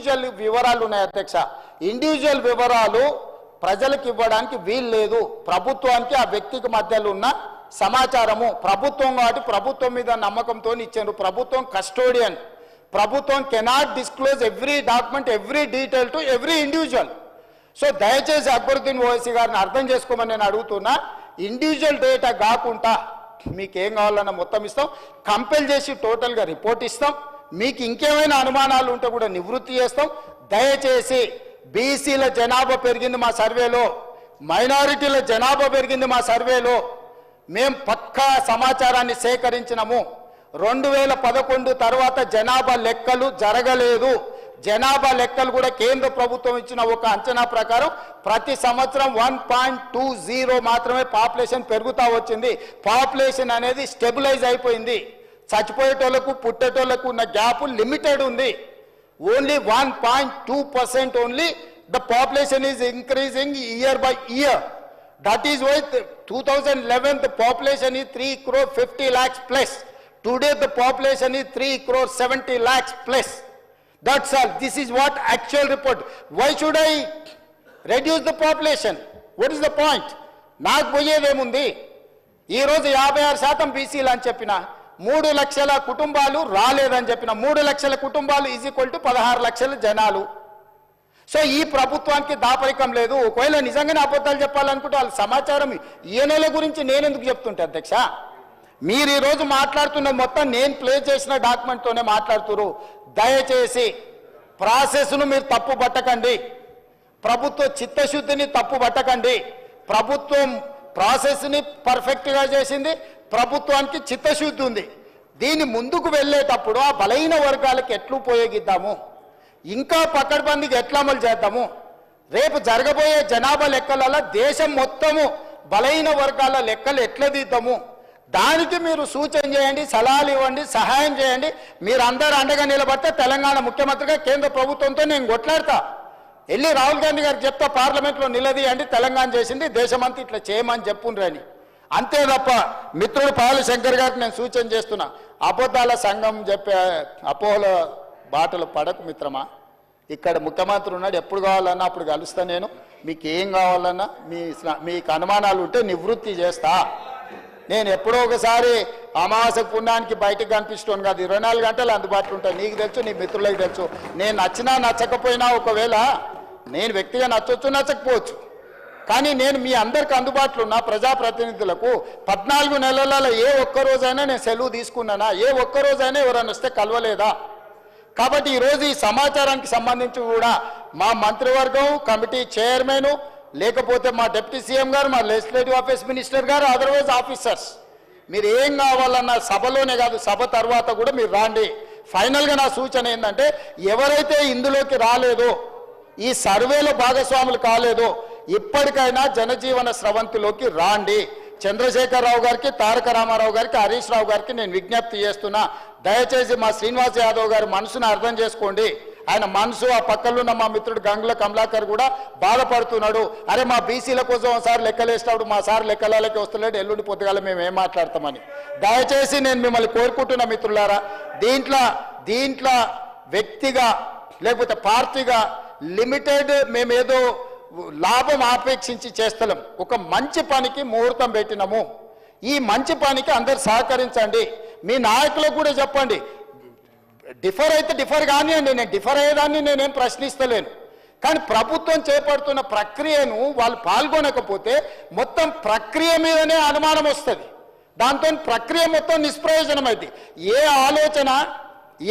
Individual వివరాలు ఉన్నాయి అధ్యక్ష. ఇండివిజువల్ వివరాలు ప్రజలకు ఇవ్వడానికి వీలు లేదు. ప్రభుత్వానికి ఆ వ్యక్తికి మధ్యలో ఉన్న సమాచారము ప్రభుత్వం కాబట్టి ప్రభుత్వం మీద నమ్మకంతో ఇచ్చారు. ప్రభుత్వం కస్టోడియన్. ప్రభుత్వం cannot disclose every document, every detail to every individual. So దయచేసి అక్బరుద్దీన్ ఓవైసీ గారిని అర్థం చేసుకోమని నేను అడుగుతున్నా. ఇండివిజువల్ డేటా కాకుండా మీకు ఏం కావాలన్నా మొత్తం ఇస్తాం, కంపెల్ చేసి టోటల్గా రిపోర్ట్ ఇస్తాం. మీకు ఇంకేమైనా అనుమానాలు ఉంటే కూడా నివృత్తి చేస్తాం. దయచేసి బీసీల జనాభా పెరిగింది మా సర్వేలో, మైనారిటీల జనాభా పెరిగింది మా సర్వేలో. మేం పక్కా సమాచారాన్ని సేకరించినాము. 2011 తర్వాత జనాభా లెక్కలు జరగలేదు. జనాభా లెక్కలు కూడా కేంద్ర ప్రభుత్వం ఇచ్చిన ఒక అంచనా ప్రకారం ప్రతి సంవత్సరం 1.20 మాత్రమే పాపులేషన్ పెరుగుతూ వచ్చింది. పాపులేషన్ అనేది స్టెబిలైజ్ అయిపోయింది. చచ్చిపోయేటోళ్లకు పుట్టేటోళ్లకు ఉన్న గ్యాప్ లిమిటెడ్ ఉంది. Only 1.2% only the population is increasing year by year. That is why 2011 the population is 3.50 crore plus. Today the population is 3.70 crore plus. That's all. This is what actual report. Why should I reduce the population? What is the point? నాకు పోయేదేముంది? ఈరోజు 56% బీసీలు అని చెప్పిన, 3 లక్షల కుటుంబాలు రాలేదని చెప్పిన. 3 లక్షల కుటుంబాలు ఈజ్ ఈక్వల్ టు 16 లక్షల జనాలు. సో ఈ ప్రభుత్వానికి దాపరికం లేదు. ఒకవేళ నిజంగానే అబద్ధాలు చెప్పాలనుకుంటే వాళ్ళ సమాచారం ఈయనల గురించి నేనెందుకు చెప్తుంటే అధ్యక్ష? మీరు ఈరోజు మాట్లాడుతున్నది మొత్తం నేను ప్లే చేసిన డాక్యుమెంట్తోనే మాట్లాడుతున్నారు. దయచేసి ప్రాసెస్ను మీరు తప్పు పట్టకండి. ప్రభుత్వ చిత్తశుద్ధిని తప్పు పట్టకండి. ప్రభుత్వం ప్రాసెస్ని పర్ఫెక్ట్గా చేసింది. ప్రభుత్వానికి చిత్తశుద్ధి ఉంది. దీన్ని ముందుకు వెళ్ళేటప్పుడు ఆ బలహీన వర్గాలకు ఎట్లు ఉపయోగిద్దాము, ఇంకా పకడ్బందీగా ఎట్లా అమలు చేద్దాము, రేపు జరగబోయే జనాభా లెక్కలలో దేశం మొత్తము బలహీన వర్గాల లెక్కలు ఎట్లా తీద్దాము, దానికి మీరు సూచన చేయండి, సలహాలు ఇవ్వండి, సహాయం చేయండి. మీరు అందరూ అండగా నిలబడితే తెలంగాణ ముఖ్యమంత్రిగా కేంద్ర ప్రభుత్వంతో నేను కొట్లాడతా. వెళ్ళి రాహుల్ గాంధీ గారికి చెప్తా, పార్లమెంట్లో నిలదీయండి, తెలంగాణ చేసింది దేశమంతా ఇట్లా చేయమని చెప్పుండ్రని. అంతే తప్ప మిత్రుడు పాలు శంకర్ గారికి నేను సూచన చేస్తున్నా, అబద్ధాల సంఘం చెప్పే అపోహల బాటలు పడకు మిత్రమా. ఇక్కడ ముఖ్యమంత్రి ఉన్నాడు, ఎప్పుడు కావాలన్నా అప్పుడు కలుస్తా నేను. మీకు ఏం కావాలన్నా మీకు అనుమానాలు ఉంటే నివృత్తి చేస్తా. నేను ఎప్పుడో ఒకసారి అమావాస్య పుణ్యానికి బయటకు కనిపిస్తాను కాదు, 24 గంటలు అందుబాటులో ఉంటాను. నీకు తెలుసు, నీ మిత్రులకు తెలుసు. నేను నచ్చినా నచ్చకపోయినా, ఒకవేళ నేను వ్యక్తిగా నచ్చవచ్చు నచ్చకపోవచ్చు, కానీ నేను మీ అందరికి అందుబాటులో ఉన్న ప్రజాప్రతినిధులకు 14 నెలలలో ఏ ఒక్కరోజైనా నేను సెలవు తీసుకున్నానా? ఏ ఒక్కరోజైనా ఎవరైనా వస్తే కలవలేదా? కాబట్టి ఈరోజు ఈ సమాచారానికి సంబంధించి కూడా మా మంత్రివర్గం, కమిటీ చైర్మన్, లేకపోతే మా డిప్యూటీ సీఎం గారు, మా లెజిస్లేటివ్ ఆఫీస్ మినిస్టర్ గారు, అదర్వైజ్ ఆఫీసర్స్, మీరు ఏం కావాలన్న సభలోనే కాదు సభ తర్వాత కూడా మీరు రాండి. ఫైనల్గా నా సూచన ఏంటంటే, ఎవరైతే ఇందులోకి రాలేదో, ఈ సర్వేలో భాగస్వాములు కాలేదో, ఇప్పటికైనా జనజీవన స్రవంతిలోకి రాండి. చంద్రశేఖరరావు గారికి, తారక రామారావు గారికి, హరీష్ రావు గారికి నేను విజ్ఞప్తి చేస్తున్నా, దయచేసి మా శ్రీనివాస్ యాదవ్ గారి మనసును అర్థం చేసుకోండి. ఆయన మనసు, ఆ పక్కలున్న మా మిత్రుడు గంగుల కమలాకర్ కూడా బాధపడుతున్నాడు. అరే మా బీసీల కోసం ఒకసారి లెక్కలేసినప్పుడు మా సార్ లెక్కలకి వస్తలేడు, ఎల్లుండి పొద్దుగాల మేము ఏం మాట్లాడతామని. దయచేసి నేను మిమ్మల్ని కోరుకుంటున్నా మిత్రులారా, దీంట్లో వ్యక్తిగా లేకపోతే పార్టీగా లిమిటెడ్ మేమేదో లాభం ఆపేక్షించి చేస్తలేం. ఒక మంచి పనికి ముహూర్తం పెట్టినాము. ఈ మంచి పనికి అందరు సహకరించండి. మీ నాయకులకు కూడా చెప్పండి, డిఫర్ అయితే డిఫర్ కానివ్వండి, నేను డిఫర్ అయ్యేదాన్ని నేనేం ప్రశ్నిస్తలేను. కానీ ప్రభుత్వం చేపడుతున్న ప్రక్రియను వాళ్ళు పాల్గొనకపోతే మొత్తం ప్రక్రియ మీదనే అనుమానం వస్తుంది. దాంతో ప్రక్రియ మొత్తం నిష్ప్రయోజనం అయింది. ఏ ఆలోచన,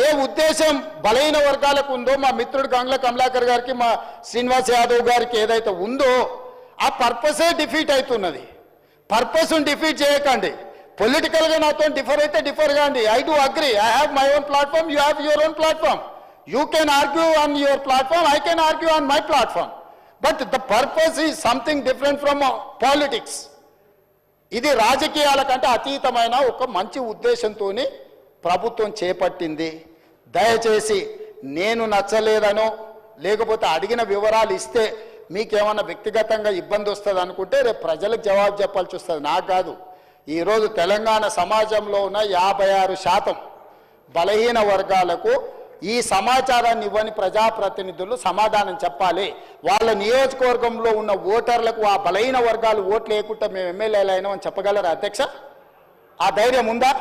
ఏ ఉద్దేశం బలహీన వర్గాలకు ఉందో, మా మిత్రుడు గంగుల కమలాకర్ గారికి, మా శ్రీనివాస్ యాదవ్ గారికి ఏదైతే ఉందో ఆ పర్పసే డిఫీట్ అవుతున్నది. పర్పస్ను డిఫీట్ చేయకండి. పొలిటికల్గా నాతో డిఫర్ అయితే డిఫర్ కాండి. I do agree, I have my own platform, you have your own platform. You can argue on your platform, I can argue on my platform. But the purpose is something different from politics. ఇది రాజకీయాల కంటే అతీతమైన ఒక మంచి ఉద్దేశంతో ప్రభుత్వం చేపట్టింది. దయచేసి నేను నచ్చలేదనో, లేకపోతే అడిగిన వివరాలు ఇస్తే మీకేమన్నా వ్యక్తిగతంగా ఇబ్బంది వస్తుంది అనుకుంటే రేపు ప్రజలకు జవాబు చెప్పాల్సి వస్తుంది, నాకు కాదు. ఈరోజు తెలంగాణ సమాజంలో ఉన్న 56% బలహీన వర్గాలకు ఈ సమాచారాన్ని ఇవ్వని ప్రజాప్రతినిధులు సమాధానం చెప్పాలి. వాళ్ళ నియోజకవర్గంలో ఉన్న ఓటర్లకు ఆ బలైన వర్గాలు ఓట్లు లేకుండా మేము ఎమ్మెల్యేలు అయినామని చెప్పగలరా అధ్యక్ష? ఆ ధైర్యం ఉందా?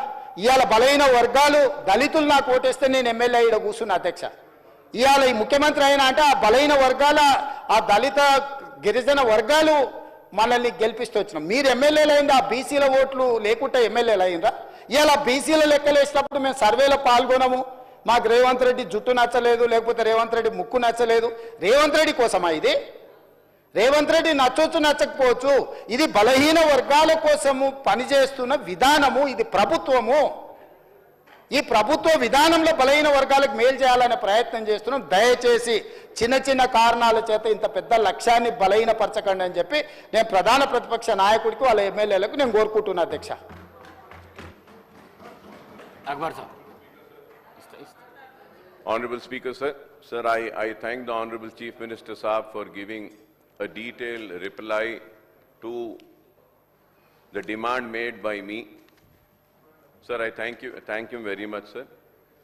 ఇవాళ బలైన వర్గాలు దళితులు నాకు ఓటేస్తే నేను ఎమ్మెల్యే ఇక్కడ కూర్చున్నా అధ్యక్ష. ఇవాళ ఈ ముఖ్యమంత్రి అయినా అంటే ఆ బలైన వర్గాల ఆ దళిత గిరిజన వర్గాలు మనల్ని గెలిపిస్తూ వచ్చినాం. మీరు ఎమ్మెల్యేలు అయిందా? ఆ బీసీల ఓట్లు లేకుండా ఎమ్మెల్యేలు అయిందా? ఇలా బీసీల లెక్కలేసినప్పుడు మేము సర్వేలో పాల్గొనము. మాకు రేవంత్ రెడ్డి జుట్టు నచ్చలేదు, లేకపోతే రేవంత్ రెడ్డి ముక్కు నచ్చలేదు. రేవంత్ రెడ్డి కోసమా ఇది? రేవంత్ రెడ్డి నచ్చొచ్చు నచ్చకపోవచ్చు, ఇది బలహీన వర్గాల కోసము పనిచేస్తున్న విధానము. ఇది ప్రభుత్వము. ఈ ప్రభుత్వ విధానంలో బలహీన వర్గాలకు మేలు చేయాలనే ప్రయత్నం చేస్తున్నాం. దయచేసి చిన్న చిన్న కారణాల చేత ఇంత పెద్ద లక్ష్యాన్ని బలహీనపరచకండి అని చెప్పి నేను ప్రధాన ప్రతిపక్ష నాయకుడికి వాళ్ళ ఎమ్మెల్యేలకు నేను కోరుకుంటున్నా అధ్యక్ష. Honorable Speaker, sir. Sir, I thank the Honorable Chief Minister Saab for giving a detailed reply to the demand made by me. Sir, I thank him very much, sir.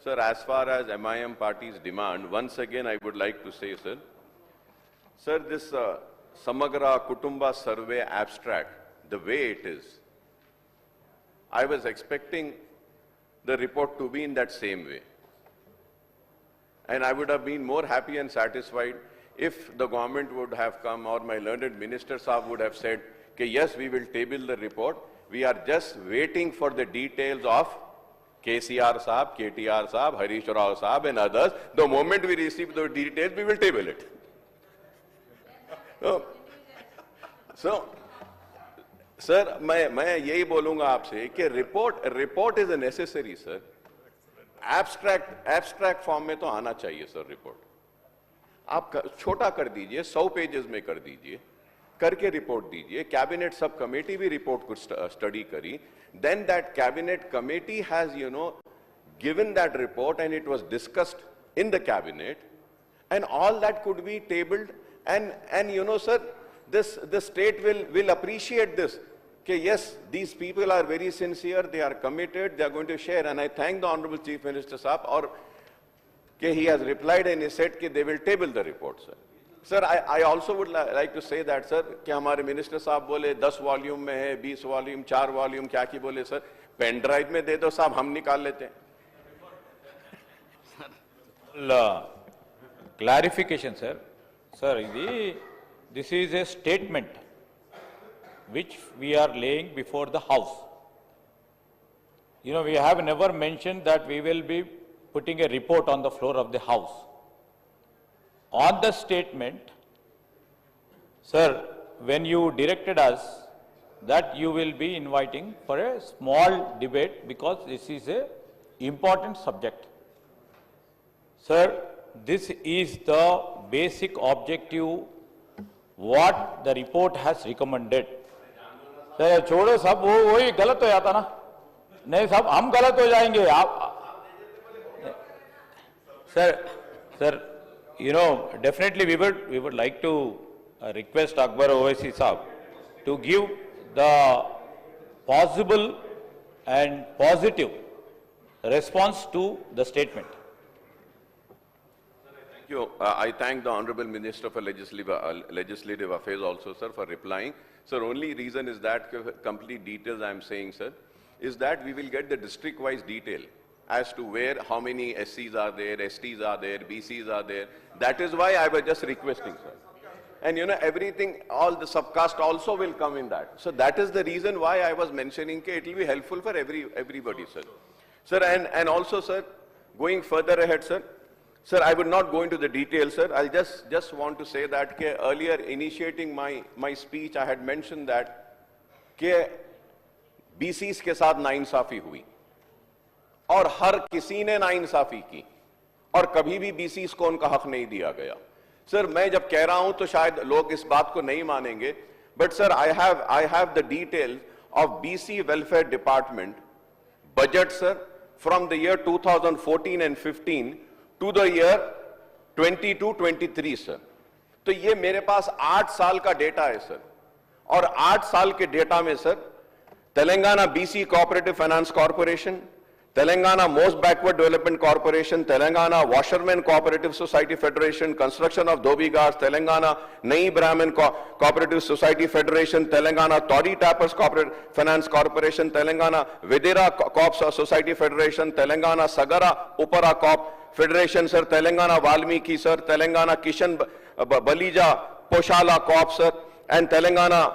Sir, as far as MIM party's demand, once again I would like to say, sir, this Samagra Kutumba survey abstract, the way it is, I was expecting the report to be in that same way. And I would have been more happy and satisfied if the government would have come or my learned minister Saab would have said, okay, yes, we will table the report. We are just waiting for the details of KCR Saab, KTR Saab, Harish Rao Saab and others. The moment we receive the details, we will table it. So sir, मैं यही बोलूंगा आपसे कि report is a necessary, sir. Abstract form में तो आना चाहिए sir report. आप छोटा कर दीजिए, 100 पेजेस में कर दीजिए, करके रिपोर्ट दीजिए. कैबिनेट सब कमेटी भी रिपोर्ट को स्टडी करी. Then that cabinet committee has given that report and it was discussed in the cabinet and all that could be tabled and sir, the state will appreciate this. Okay, yes, these people are very sincere, they are committed, they are going to share, and I thank the Honorable Chief Minister Saab, or he has replied and he said that they will table the report, sir. Sir, I also would like to say that, sir, कि हमारे minister साहब बोले 10 volume में है, 20 volume, 4 volume, क्या की बोले sir, pen drive में दे दो साहब, हम निकाल लेते हैं. Clarification, sir. Sir, this is a statement which we are laying before the House. We have never mentioned that we will be putting a report on the floor of the House. On the statement, sir, when you directed us that you will be inviting for a small debate because this is a important subject. Sir, this is the basic objective what the report has recommended. Sir छोड़ो सब, वही गलत हो जाता ना. नहीं साहब, हम गलत हो जाएंगे. आप sir definitely we would like to request Akbar Owaisi Saab to give the possible and positive response to the statement. Thank you. I thank the Honorable Minister for Legislative Affairs also, sir, for replying. Sir, only reason is that complete details I am saying, sir, is that we will get the district-wise detail as to where, how many SCs are there, STs are there, BCs are there. That is why I was just requesting, sir. And everything, all the subcast also will come in that. So that is the reason why I was mentioning that it will be helpful for everybody, sir. Sir, and also, sir, going further ahead, sir, I would not go into the details, sir. I'll just want to say that earlier initiating my speech, I had mentioned that BCs के साथ नाइंसाफी हुई और हर किसी ने नाइंसाफी की और कभी भी BCs को उनका हक नहीं दिया गया. सर, मैं जब कह रहा हूं तो शायद लोग इस बात को नहीं मानेंगे, but sir I have the details of BC Welfare Department budget, sir, from the year 2014 and 15 to the year 22-23, sir. तो ये मेरे पास 8 साल का डेटा है, सर, और 8 साल के डेटा में, sir, Telangana BC cooperative finance corporation, Telangana Most Backward Development Corporation, Telangana Washermen Cooperative Society Federation, construction of Dhobi Ghats, Telangana Nai Brahmin Cooperative Society Federation, Telangana Toddy Tappers Corporate Finance Corporation, Telangana Videra Corps Society Federation, Telangana Sagara Upara Corp Federation, sir, Telangana Valmiki, sir, Telangana Kishan Balija Poshala Corp, sir, and Telangana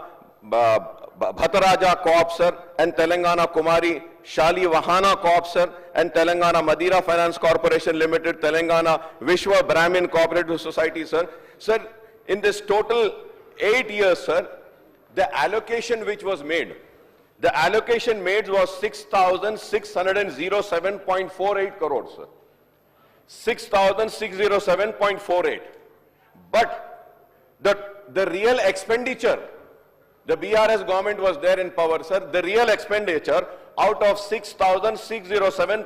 Bhattaraja Corp, sir, and Telangana Kumari Shali Vahana Corp, sir, and Telangana Madira Finance Corporation Limited, Telangana Vishwa Brahmin Cooperative Society, sir. Sir, in this total 8 years, sir, the allocation which was made, the allocation made was 6,607.48 crores, sir. 6,607.48. But the real expenditure, the BRS government was there in power, sir. The real expenditure out of 6,607